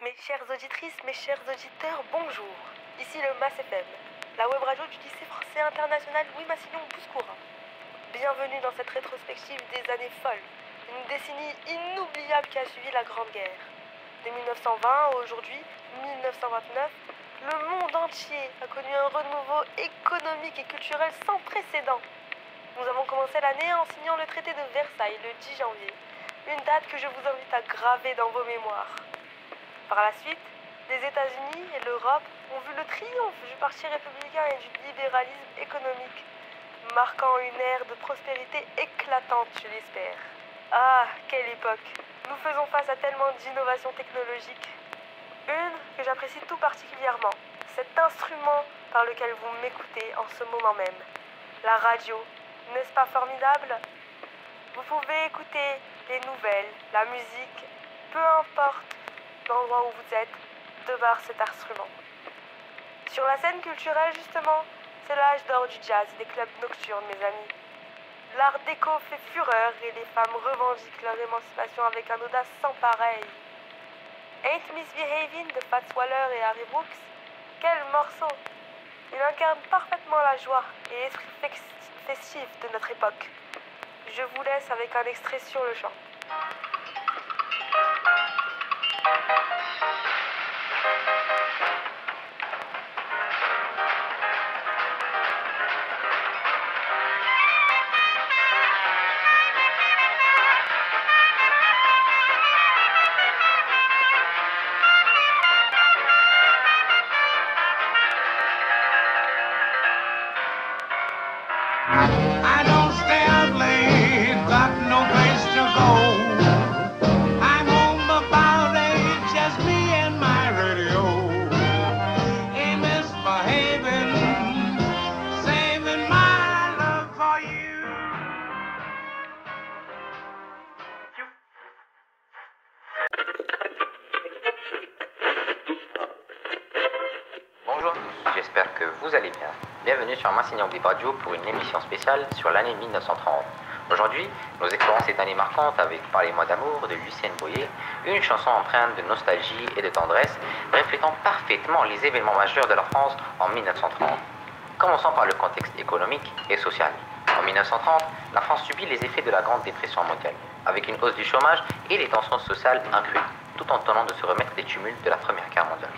Mes chères auditrices, mes chers auditeurs, bonjour. Ici le MAS FM, la web radio du lycée français international Louis Massignon Bouscoura. Bienvenue dans cette rétrospective des années folles, une décennie inoubliable qui a suivi la Grande Guerre. De 1920 à aujourd'hui, 1929, le monde entier a connu un renouveau économique et culturel sans précédent. Nous avons commencé l'année en signant le traité de Versailles le 10 janvier, une date que je vous invite à graver dans vos mémoires. Par la suite, les États-Unis et l'Europe ont vu le triomphe du Parti républicain et du libéralisme économique, marquant une ère de prospérité éclatante, je l'espère. Ah, quelle époque! Nous faisons face à tellement d'innovations technologiques. Une que j'apprécie tout particulièrement, cet instrument par lequel vous m'écoutez en ce moment même, la radio. N'est-ce pas formidable? Vous pouvez écouter les nouvelles, la musique, peu importe l'endroit où vous êtes, de par cet instrument. Sur la scène culturelle, justement, c'est l'âge d'or du jazz et des clubs nocturnes, mes amis. L'art déco fait fureur et les femmes revendiquent leur émancipation avec un audace sans pareil. Ain't Misbehavin' de Fats Waller et Harry Brooks, quel morceau! Il incarne parfaitement la joie et l'esprit festif de notre époque. Je vous laisse avec un extrait sur le champ. I don't stay up late, got no place to go. I'm home about 8, just me and my radio. Ain't misbehaving, saving my love for you. Bonjour à tous, j'espère que vous allez bien. Bienvenue sur Massignon Web Radio pour une émission spéciale sur l'année 1930. Aujourd'hui, nous explorons cette année marquante avec Parlez-moi d'amour de Lucien Boyer, une chanson empreinte de nostalgie et de tendresse, reflétant parfaitement les événements majeurs de la France en 1930. Commençons par le contexte économique et social. En 1930, la France subit les effets de la Grande Dépression mondiale, avec une hausse du chômage et des tensions sociales accrues, tout en tentant de se remettre des tumultes de la Première Guerre mondiale.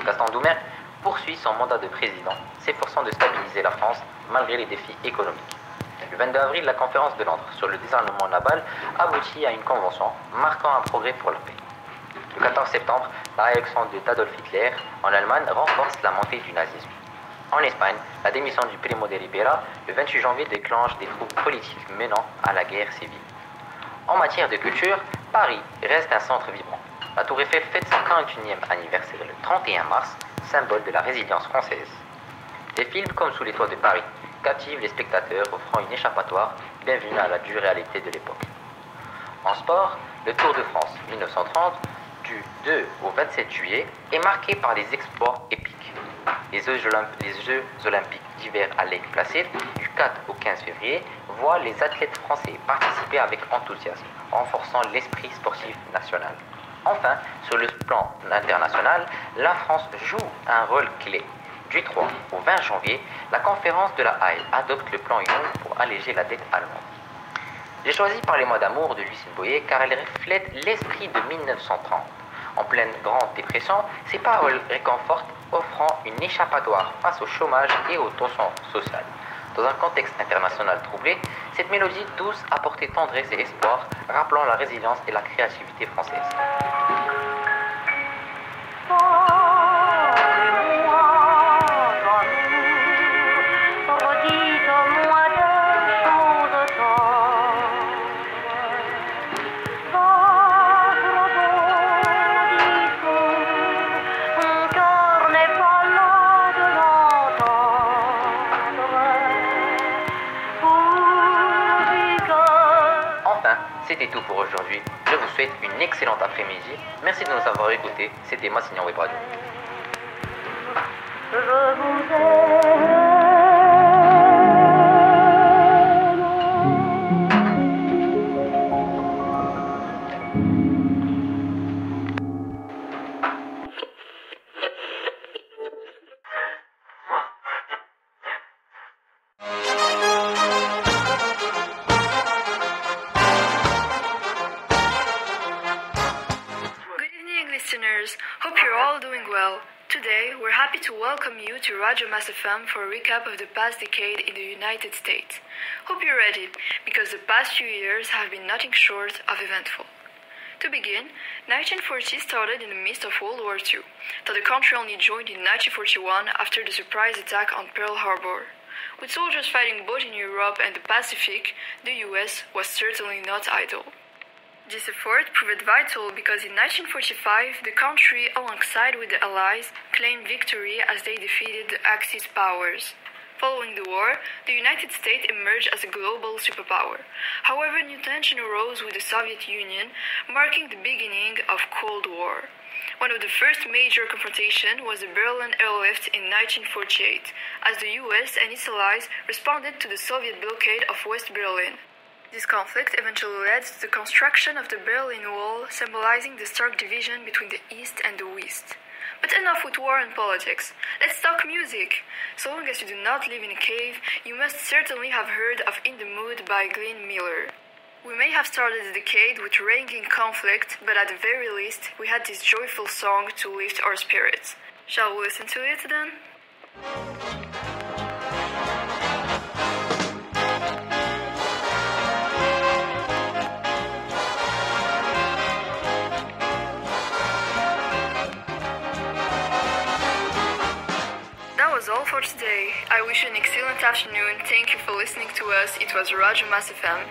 Gaston Doumer poursuit son mandat de président, s'efforçant de stabiliser la France malgré les défis économiques. Le 22 avril, la conférence de Londres sur le désarmement naval aboutit à une convention marquant un progrès pour la paix. Le 14 septembre, la réélection d'Adolf Hitler en Allemagne renforce la montée du nazisme. En Espagne, la démission du Primo de Rivera le 28 janvier déclenche des troubles politiques menant à la guerre civile. En matière de culture, Paris reste un centre vibrant. La Tour Eiffel fête son 41e anniversaire le 31 mars, symbole de la résilience française. Des films comme Sous les toits de Paris captivent les spectateurs, offrant une échappatoire bienvenue à la dure réalité de l'époque. En sport, le Tour de France 1930, du 2 au 27 juillet, est marqué par des exploits épiques. Les Jeux olympiques d'hiver à Lake Placid, du 4 au 15 février, voient les athlètes français participer avec enthousiasme, renforçant l'esprit sportif national. Enfin, sur le plan international, la France joue un rôle clé. Du 3 au 20 janvier, la conférence de la Haye adopte le plan Young pour alléger la dette allemande. J'ai choisi Parlez-moi d'amour de Lucien Boyer car elle reflète l'esprit de 1930. En pleine Grande Dépression, ces paroles réconfortent, offrant une échappatoire face au chômage et aux tensions sociales. Dans un contexte international troublé, cette mélodie douce apportait tendresse et espoir, rappelant la résilience et la créativité française. C'était tout pour aujourd'hui. Je vous souhaite une excellente après-midi. Merci de nous avoir écoutés. C'était Massignon Web Radio. Je vous aime. to welcome you to Radio Mass FM for a recap of the past decade in the United States. Hope you're ready, because the past few years have been nothing short of eventful. To begin, 1940 started in the midst of World War II, though the country only joined in 1941 after the surprise attack on Pearl Harbor. With soldiers fighting both in Europe and the Pacific, the US was certainly not idle. This effort proved vital because in 1945, the country, alongside with the Allies, claimed victory as they defeated the Axis powers. Following the war, the United States emerged as a global superpower. However, new tension arose with the Soviet Union, marking the beginning of Cold War. One of the first major confrontations was the Berlin airlift in 1948, as the US and its allies responded to the Soviet blockade of West Berlin. This conflict eventually led to the construction of the Berlin Wall, symbolizing the stark division between the East and the West. But enough with war and politics. Let's talk music. So long as you do not live in a cave, you must certainly have heard of In the Mood by Glenn Miller. We may have started the decade with raging conflict, but at the very least, we had this joyful song to lift our spirits. Shall we listen to it then? That was all for today. I wish you an excellent afternoon. Thank you for listening to us. It was Radio Mass FM.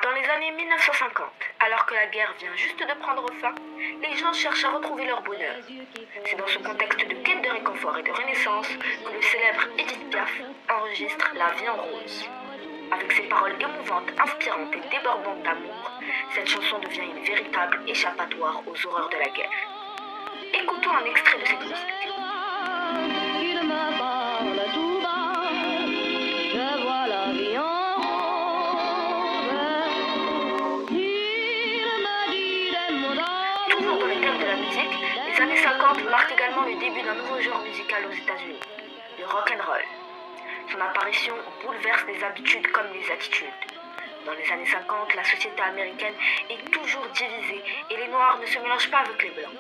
Dans les années 1950, alors que la guerre vient juste de prendre fin, les gens cherchent à retrouver leur bonheur. C'est dans ce contexte de quête de réconfort et de renaissance que le célèbre Edith Piaf enregistre La vie en rose. Avec ses paroles émouvantes, inspirantes et débordantes d'amour, cette chanson devient une véritable échappatoire aux horreurs de la guerre. Écoutons un extrait de cette musique. Il me parle tout bas, je vois la vie en rose. Il me dit des mots d'amour. Toujours dans le thème de la musique, les années 50 marquent également le début d'un nouveau genre musical aux États-Unis, le rock'n'roll. Son apparition bouleverse les habitudes comme les attitudes. Dans les années 50, la société américaine est toujours divisée et les Noirs ne se mélangent pas avec les Blancs.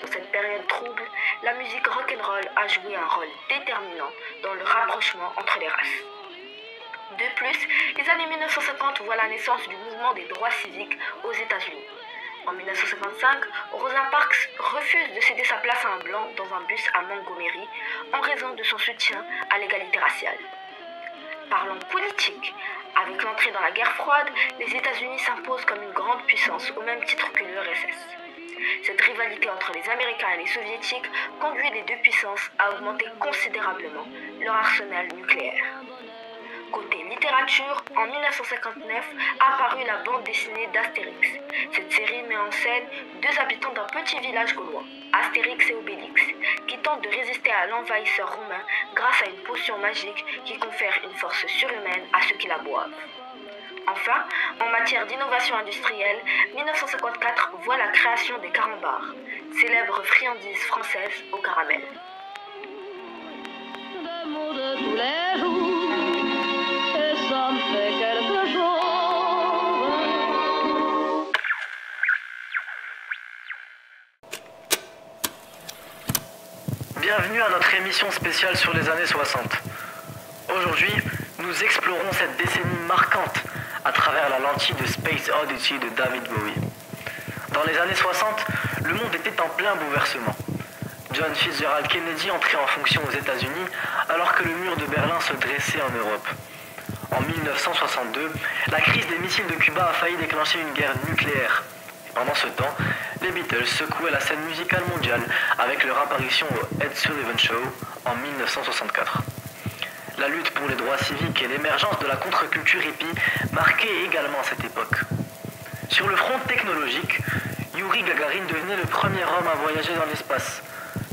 Dans cette période trouble, la musique rock'n'roll a joué un rôle déterminant dans le rapprochement entre les races. De plus, les années 1950 voient la naissance du mouvement des droits civiques aux États-Unis. En 1955, Rosa Parks refuse de céder sa place à un blanc dans un bus à Montgomery en raison de son soutien à l'égalité raciale. Parlons politique. Avec l'entrée dans la guerre froide, les États-Unis s'imposent comme une grande puissance au même titre que l'URSS. Cette rivalité entre les Américains et les Soviétiques conduit les deux puissances à augmenter considérablement leur arsenal nucléaire. Côté littérature, en 1959 a apparu la bande dessinée d'Astérix. Cette série met en scène deux habitants d'un petit village gaulois, Astérix et Obélix, qui tentent de résister à l'envahisseur roumain grâce à une potion magique qui confère une force surhumaine à ceux qui la boivent. Enfin, en matière d'innovation industrielle, 1954 voit la création des carambars, célèbre friandise française au caramel. D'amour de tous les jours, et ça me fait quelque chose. Bienvenue à notre émission spéciale sur les années 60. Aujourd'hui, nous explorons cette décennie marquante à travers la lentille de Space Oddity de David Bowie. Dans les années 60, le monde était en plein bouleversement. John Fitzgerald Kennedy entrait en fonction aux États-Unis alors que le mur de Berlin se dressait en Europe. En 1962, la crise des missiles de Cuba a failli déclencher une guerre nucléaire. Pendant ce temps, les Beatles secouaient la scène musicale mondiale avec leur apparition au Ed Sullivan Show en 1964. La lutte pour les droits civiques et l'émergence de la contre-culture hippie marquaient également cette époque. Sur le front technologique, Yuri Gagarin devenait le premier homme à voyager dans l'espace,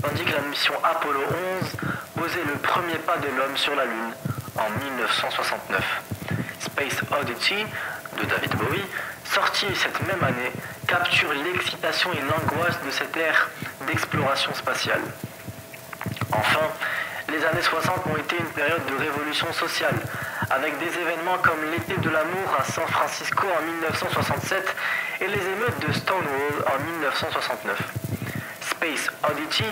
tandis que la mission Apollo 11 posait le premier pas de l'homme sur la Lune en 1969. Space Oddity de David Bowie sorti cette même année, capture l'excitation et l'angoisse de cette ère d'exploration spatiale. Enfin, les années 60 ont été une période de révolution sociale, avec des événements comme l'été de l'amour à San Francisco en 1967 et les émeutes de Stonewall en 1969. Space Oddity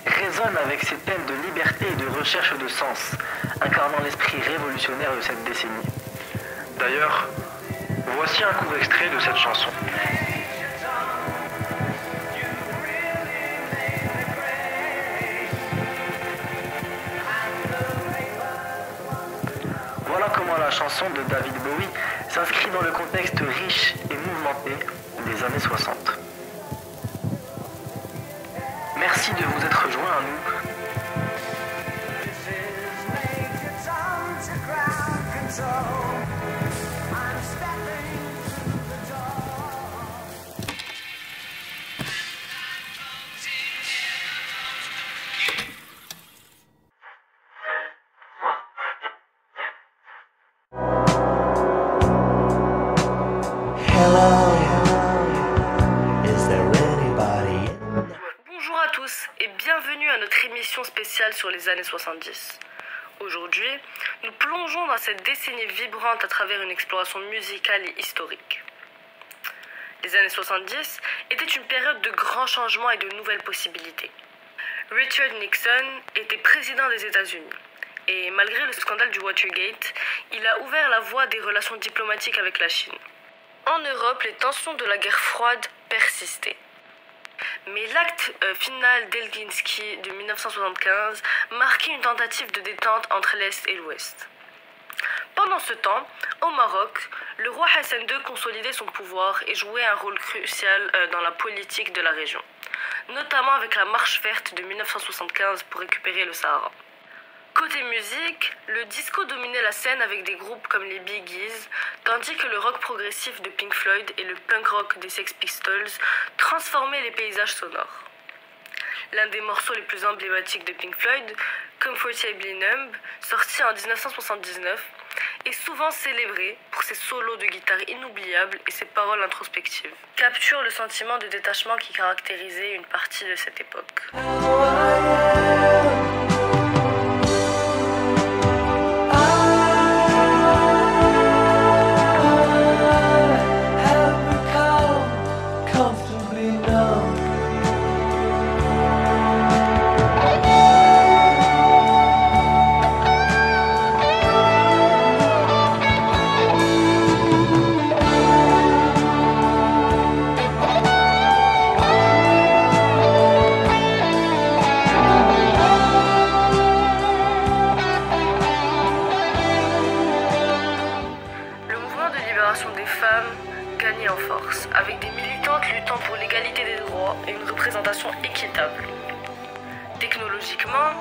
résonne avec ces thèmes de liberté et de recherche de sens, incarnant l'esprit révolutionnaire de cette décennie. D'ailleurs, voici un court extrait de cette chanson. Voilà comment la chanson de David Bowie s'inscrit dans le contexte riche et mouvementé des années 60. Merci de vous être joints à nous. Bonjour à tous et bienvenue à notre émission spéciale sur les années 70. Aujourd'hui, nous plongeons dans cette décennie vibrante à travers une exploration musicale et historique. Les années 70 étaient une période de grands changements et de nouvelles possibilités. Richard Nixon était président des États-Unis et malgré le scandale du Watergate, il a ouvert la voie des relations diplomatiques avec la Chine. En Europe, les tensions de la guerre froide persistaient. Mais l'acte final d'Helsinki de 1975 marquait une tentative de détente entre l'Est et l'Ouest. Pendant ce temps, au Maroc, le roi Hassan II consolidait son pouvoir et jouait un rôle crucial dans la politique de la région, notamment avec la Marche verte de 1975 pour récupérer le Sahara. Côté musique, le disco dominait la scène avec des groupes comme les Bee Gees, tandis que le rock progressif de Pink Floyd et le punk rock des Sex Pistols transformaient les paysages sonores. L'un des morceaux les plus emblématiques de Pink Floyd, Comfortably Numb, sorti en 1979, est souvent célébré pour ses solos de guitare inoubliables et ses paroles introspectives. Capture le sentiment de détachement qui caractérisait une partie de cette époque. Des femmes gagnait en force, avec des militantes luttant pour l'égalité des droits et une représentation équitable. Technologiquement,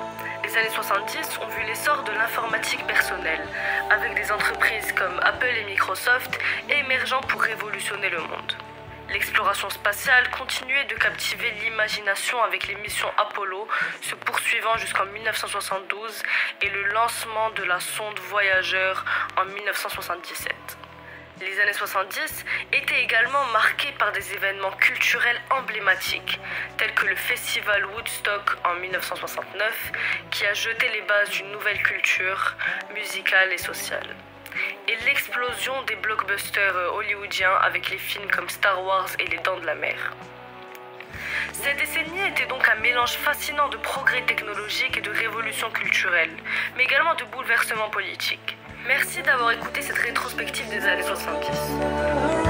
les années 70 ont vu l'essor de l'informatique personnelle, avec des entreprises comme Apple et Microsoft émergeant pour révolutionner le monde. L'exploration spatiale continuait de captiver l'imagination avec les missions Apollo se poursuivant jusqu'en 1972 et le lancement de la sonde Voyager en 1977. Les années 70 étaient également marquées par des événements culturels emblématiques, tels que le festival Woodstock en 1969, qui a jeté les bases d'une nouvelle culture musicale et sociale. Et l'explosion des blockbusters hollywoodiens avec les films comme Star Wars et Les Dents de la Mer. Cette décennie était donc un mélange fascinant de progrès technologiques et de révolutions culturelles, mais également de bouleversements politiques. Merci d'avoir écouté cette rétrospective des années 70.